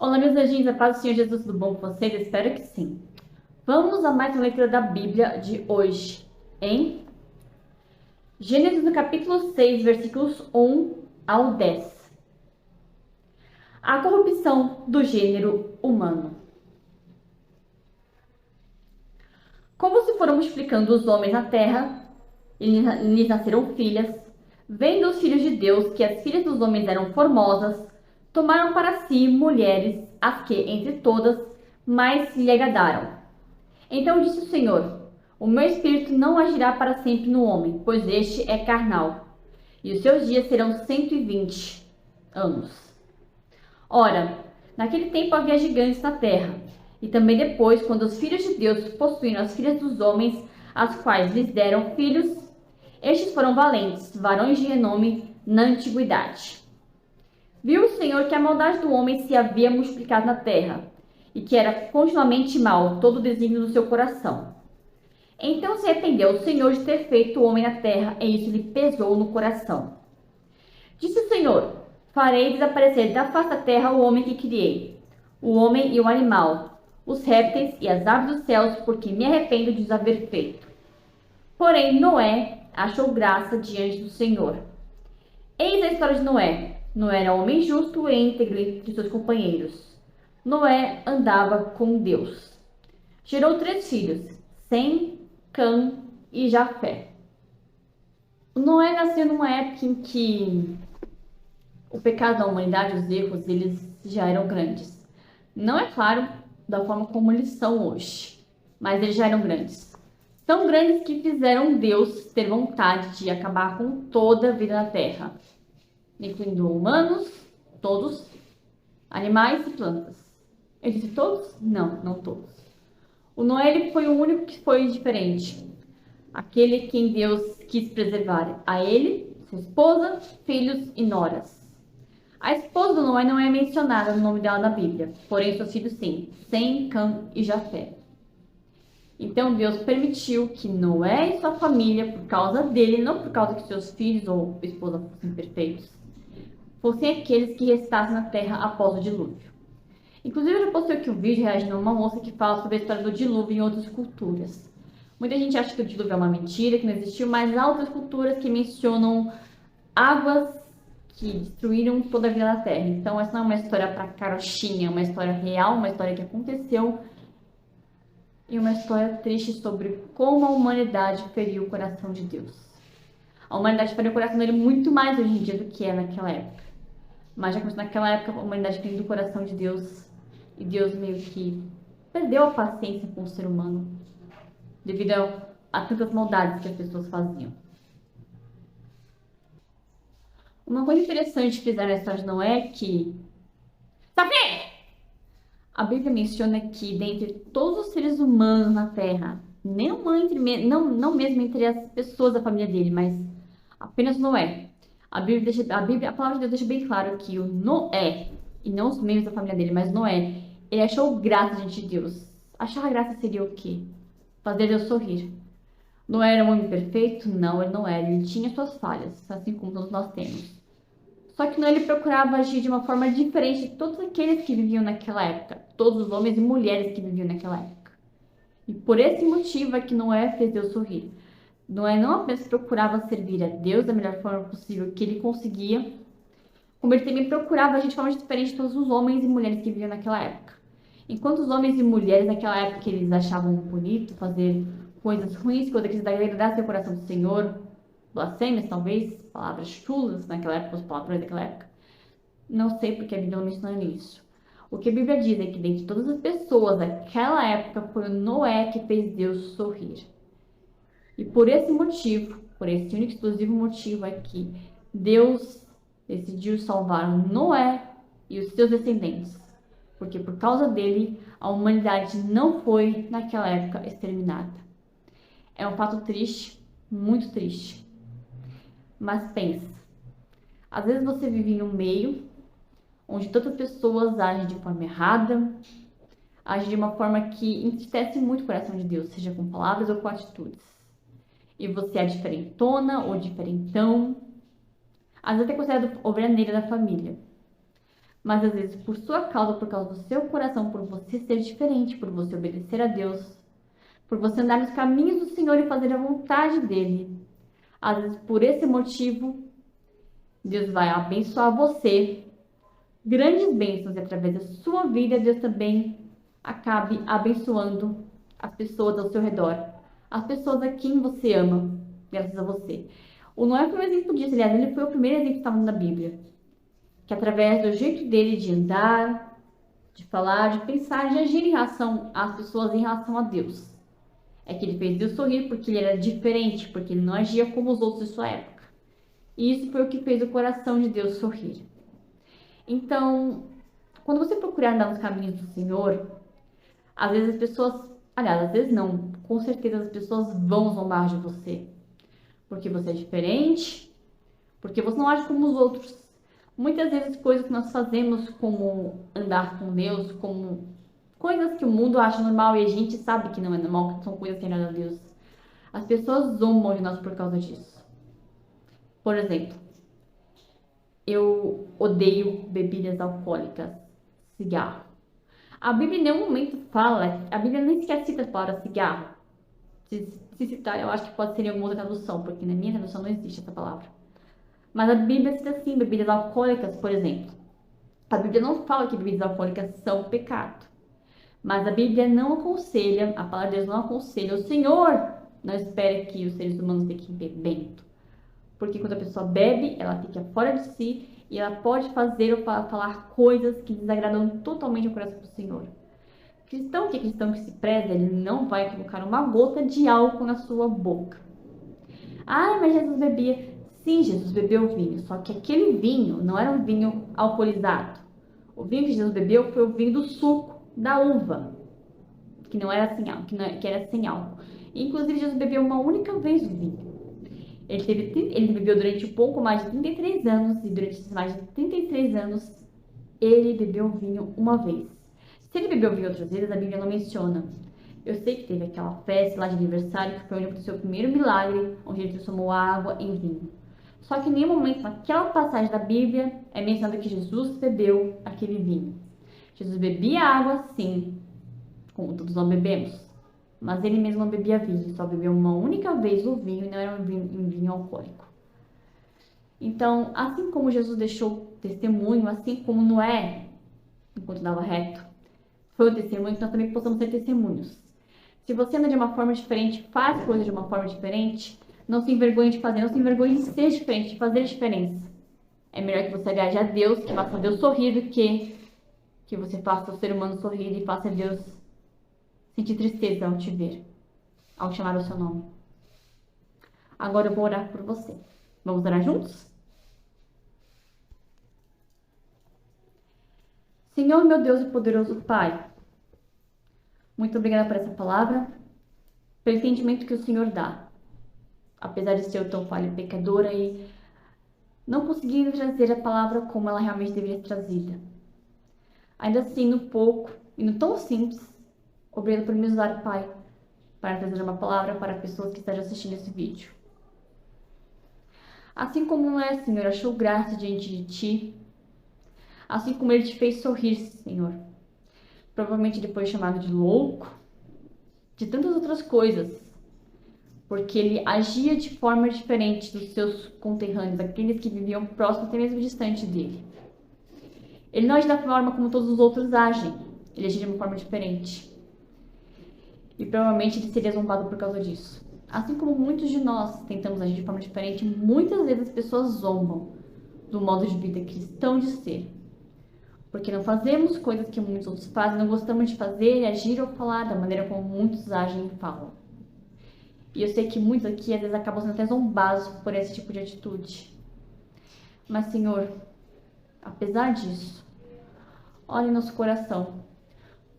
Olá, meus anjinhos, a paz do Senhor Jesus, tudo bom com vocês? Espero que sim. Vamos a mais uma leitura da Bíblia de hoje, em Gênesis, no capítulo 6, versículos 1 ao 10. A corrupção do gênero humano. Como se foram multiplicando os homens na terra, e lhes nasceram filhas, vendo os filhos de Deus que as filhas dos homens eram formosas, tomaram para si mulheres, as que, entre todas, mais lhe agradaram. Então disse o Senhor: o meu espírito não agirá para sempre no homem, pois este é carnal, e os seus dias serão 120 anos. Ora, naquele tempo havia gigantes na terra, e também depois, quando os filhos de Deus possuíram as filhas dos homens, as quais lhes deram filhos, estes foram valentes, varões de renome na antiguidade. Viu o Senhor que a maldade do homem se havia multiplicado na terra, e que era continuamente mau todo o desígnio do seu coração. Então se arrependeu o Senhor de ter feito o homem na terra, e isso lhe pesou no coração. Disse o Senhor: farei desaparecer da face da terra o homem que criei, o homem e o animal, os répteis e as aves dos céus, porque me arrependo de os haver feito. Porém Noé achou graça diante do Senhor. Eis a história de Noé. Noé era homem justo e íntegro entre seus companheiros. Noé andava com Deus. Gerou 3 filhos, Sem, Cã e Jafé. Noé nasceu numa época em que o pecado da humanidade, os erros, eles já eram grandes. Não é claro da forma como eles são hoje, mas eles já eram grandes. Tão grandes que fizeram Deus ter vontade de acabar com toda a vida na terra, incluindo humanos, todos, animais e plantas. Ele disse todos? Não, não todos. O Noé ele foi o único que foi diferente. Aquele quem Deus quis preservar. A ele, sua esposa, filhos e noras. A esposa do Noé não é mencionada no nome dela na Bíblia, porém seus filhos sim, Sem, Cã e Jafé. Então Deus permitiu que Noé e sua família, por causa dele, não por causa que seus filhos ou esposa fossem perfeitos, fossem aqueles que restassem na terra após o dilúvio. Inclusive, eu já postei aqui um vídeo reagindo a uma moça que fala sobre a história do dilúvio em outras culturas. Muita gente acha que o dilúvio é uma mentira, que não existiu, mas há outras culturas que mencionam águas que destruíram toda a vida na Terra. Então, essa não é uma história para carochinha, é uma história real, uma história que aconteceu e uma história triste sobre como a humanidade feriu o coração de Deus. A humanidade feriu o coração dele muito mais hoje em dia do que é naquela época. Mas já que naquela época a humanidade feriu o coração de Deus e Deus meio que perdeu a paciência com o ser humano devido a tantas maldades que as pessoas faziam. Uma coisa interessante de frisar na história de Noé é que a Bíblia menciona que dentre todos os seres humanos na Terra, não mesmo entre as pessoas da família dele, mas apenas Noé. A palavra de Deus deixa bem claro que o Noé, e não os membros da família dele, mas Noé, ele achou graça diante de Deus. Achar graça seria o quê? Fazer Deus sorrir. Noé era um homem perfeito? Não, ele não era. Ele tinha suas falhas, assim como todos nós temos. Só que Noé ele procurava agir de uma forma diferente de todos aqueles que viviam naquela época. Todos os homens e mulheres que viviam naquela época. E por esse motivo é que Noé fez Deus sorrir. Noé não apenas procurava servir a Deus da melhor forma possível que ele conseguia, como ele também procurava agir de forma diferente de todos os homens e mulheres que viviam naquela época. Enquanto os homens e mulheres naquela época eles achavam bonito fazer coisas ruins, coisas que agradassem o coração do Senhor, blasfêmias talvez, palavras chulas naquela época, os palavrões daquela época, não sei porque a Bíblia não menciona isso. O que a Bíblia diz é que dentre todas as pessoas daquela época foi o Noé que fez Deus sorrir. E por esse motivo, por esse único e exclusivo motivo é que Deus decidiu salvar Noé e os seus descendentes. Porque por causa dele, a humanidade não foi, naquela época, exterminada. É um fato triste, muito triste. Mas pensa, às vezes você vive em um meio onde tantas pessoas agem de forma errada, agem de uma forma que entristece muito o coração de Deus, seja com palavras ou com atitudes. E você é diferentona ou diferentão, às vezes é considerado ovelha negra da família. Mas às vezes, por sua causa, por causa do seu coração, por você ser diferente, por você obedecer a Deus, por você andar nos caminhos do Senhor e fazer a vontade dele, às vezes por esse motivo, Deus vai abençoar você, grandes bênçãos, e através da sua vida, Deus também acabe abençoando as pessoas ao seu redor, as pessoas a quem você ama, graças a você. O Noé foi um exemplo disso, aliás, ele foi o primeiro exemplo que estava na Bíblia, que através do jeito dele de andar, de falar, de pensar, de agir em relação às pessoas, em relação a Deus, é que ele fez Deus sorrir porque ele era diferente, porque ele não agia como os outros de sua época. E isso foi o que fez o coração de Deus sorrir. Então, quando você procurar andar nos caminhos do Senhor, às vezes as pessoas, aliás, às vezes não, com certeza as pessoas vão zombar de você, porque você é diferente, porque você não age como os outros. Muitas vezes coisas que nós fazemos, como andar com Deus, como coisas que o mundo acha normal e a gente sabe que não é normal, que são coisas que agradam a Deus. As pessoas zombam de nós por causa disso. Por exemplo, eu odeio bebidas alcoólicas, cigarro. A Bíblia em nenhum momento fala, a Bíblia nem sequer cita a palavra cigarro. Se citar, eu acho que pode ser em alguma outra tradução, porque na minha tradução não existe essa palavra. Mas a Bíblia cita assim, bebidas alcoólicas, por exemplo. A Bíblia não fala que bebidas alcoólicas são pecado. Mas a Bíblia não aconselha, a palavra de Deus não aconselha, o Senhor não espera que os seres humanos fiquem bebendo. Porque quando a pessoa bebe, ela fica fora de si e ela pode fazer ou falar coisas que desagradam totalmente o coração do Senhor. Cristão que se preza, ele não vai colocar uma gota de álcool na sua boca. Ah, mas Jesus bebia. Sim, Jesus bebeu vinho, só que aquele vinho não era um vinho alcoolizado. O vinho que Jesus bebeu foi o vinho do suco da uva, que não era sem álcool, que era sem álcool. Inclusive, Jesus bebeu uma única vez o vinho. Ele bebeu durante um pouco mais de 33 anos, e durante esses mais de 33 anos, ele bebeu vinho uma vez. Se ele bebeu vinho outras vezes, a Bíblia não menciona. Eu sei que teve aquela festa lá de aniversário, que foi onde aconteceu o primeiro milagre, onde ele transformou água em vinho. Só que em nenhum momento, naquela passagem da Bíblia, é mencionado que Jesus bebeu aquele vinho. Jesus bebia água, sim, como todos nós bebemos. Mas ele mesmo não bebia vinho, só bebeu uma única vez o vinho e não era um vinho alcoólico. Então, assim como Jesus deixou testemunho, assim como Noé, enquanto andava reto, foi o testemunho, que nós também possamos ser testemunhos. Se você anda de uma forma diferente, faz coisas de uma forma diferente, não se envergonhe de fazer, não se envergonhe de ser diferente, de fazer a diferença. É melhor que você agrade a Deus, que faça Deus sorrir, do que você faça o ser humano sorrir e faça Deus sentir tristeza ao te ver, ao chamar o seu nome. Agora eu vou orar por você. Vamos orar juntos? Senhor, meu Deus e poderoso Pai, muito obrigada por essa palavra, pelo entendimento que o Senhor dá. Apesar de ser tão falha e pecadora e não conseguir trazer a palavra como ela realmente deveria ser trazida. Ainda assim, no pouco e no tão simples, obrigado por me usar, Pai, para trazer uma palavra para pessoas que estejam assistindo esse vídeo. Assim como Noé, Senhor, achou graça diante de Ti, assim como Ele te fez sorrir, Senhor. Provavelmente ele foi chamado de louco, de tantas outras coisas, porque ele agia de forma diferente dos seus conterrâneos, aqueles que viviam próximo, até mesmo distante dele. Ele não agia da forma como todos os outros agem, ele agia de uma forma diferente. E provavelmente ele seria zombado por causa disso. Assim como muitos de nós tentamos agir de forma diferente, muitas vezes as pessoas zombam do modo de vida cristão de ser. Porque não fazemos coisas que muitos outros fazem, não gostamos de fazer, agir ou falar da maneira como muitos agem e falam. E eu sei que muitos aqui às vezes acabam sendo até zombados por esse tipo de atitude. Mas, Senhor, apesar disso, olhe nosso coração.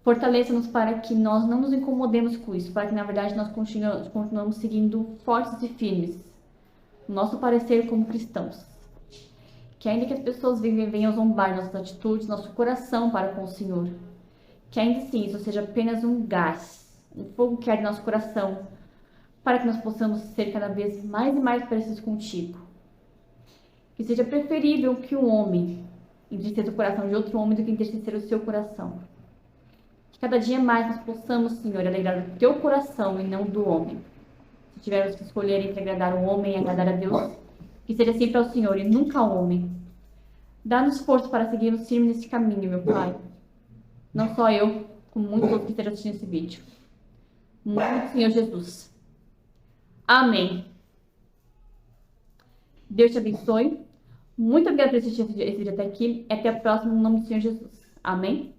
Fortaleça-nos para que nós não nos incomodemos com isso, para que na verdade nós continuamos seguindo fortes e firmes no nosso parecer como cristãos. Que ainda que as pessoas venham zombar nossas atitudes, nosso coração para com o Senhor, que ainda assim isso seja apenas um gás, um fogo que arde no nosso coração, para que nós possamos ser cada vez mais e mais parecidos contigo. Que seja preferível que um homem entristecer o coração de outro homem do que entristecer o seu coração. Que cada dia mais nós possamos, Senhor, alegrar o teu coração e não do homem. Se tivermos que escolher entre agradar o homem e agradar a Deus, que seja sempre ao Senhor e nunca ao homem. Dá-nos força para seguirmos firmes nesse caminho, meu Pai. Não só eu, como muitos outros que estejam assistindo esse vídeo. Muito, Senhor Jesus. Amém. Deus te abençoe. Muito obrigada por assistir esse vídeo até aqui. E até a próxima, no nome do Senhor Jesus. Amém.